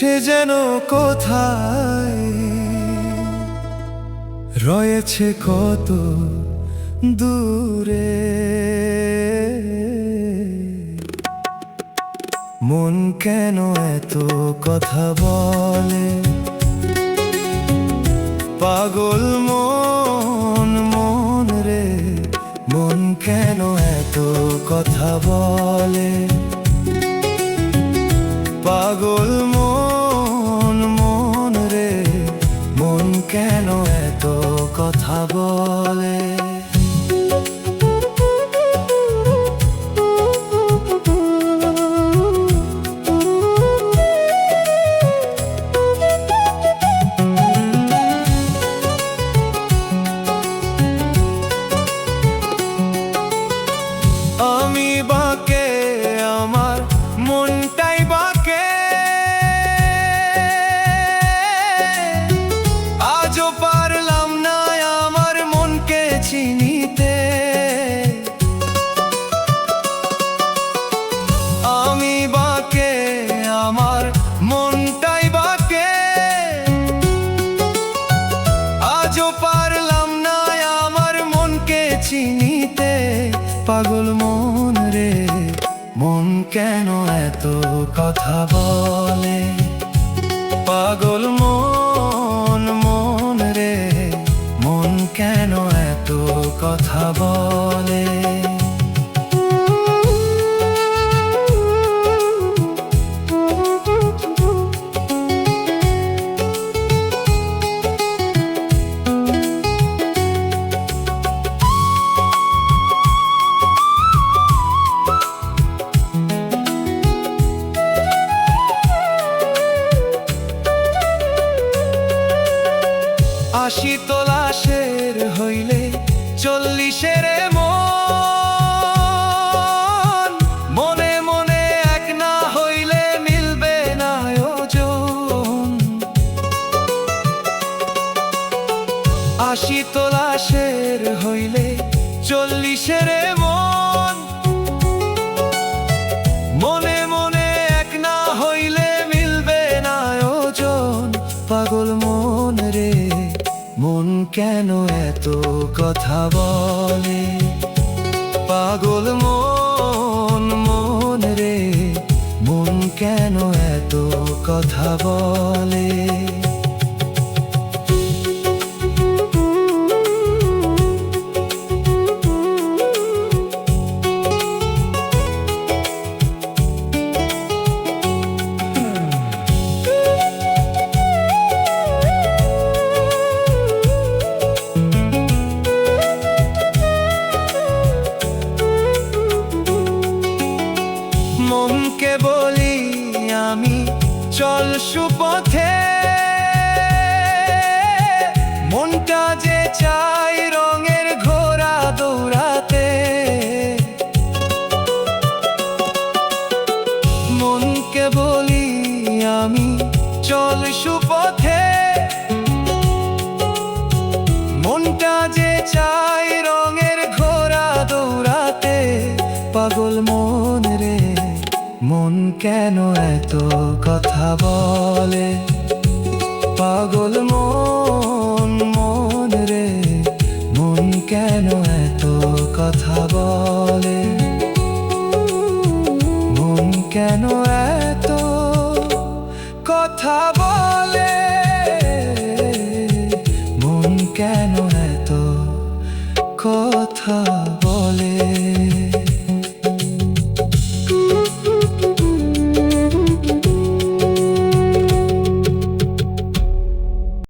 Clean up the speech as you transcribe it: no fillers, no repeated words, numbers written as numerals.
সে যেন কোথায় রয়েছে কত দূরে। মন কেন এত কথা বলে, পাগল মন মন রে। মন কেন এত কথা বলে, পাগল মন মন রে। মন কেন এত কথা বলে। আমি বাঁকে, আমার মনটাই বাঁকে, আজও পারলাম না আমার মনকে চিনিতে। আমি বাঁকে, আমার মনটাই বাঁকে, আজও পারলাম না আমার মনকে চিনিতে। পাগল মন রে, মন কেন এত কথা বলে, পাগল মন মন রে। মন কেন এত কথা বলে। আশি তলাশের হইলে 40-এর মন, মনে মনে এক না হইলে মিলবে না ওজন। আশি তলাশের হইলে 40-এর মন, মনে মনে এক না হইলে মিলবে না ওজন। পাগল মন রে, মন কেন এত কথা বলে, পাগল মন মন রে। মন কেন এত কথা বলে। মনকে বলি আমি চল সুপথে, মনটা যে চাই রঙের ঘোড়া দৌড়াতে। মনকে বলি আমি চল সুপথে, মনটা যে চাই রঙের ঘোড়া দৌড়াতে। পাগল মন রে, মন কেন এত কথা বলে, পাগল মন মন রে। মন কেন এত কথা বলে, মন কেন এত কথা বলে। মন কেন এত কথা বলে।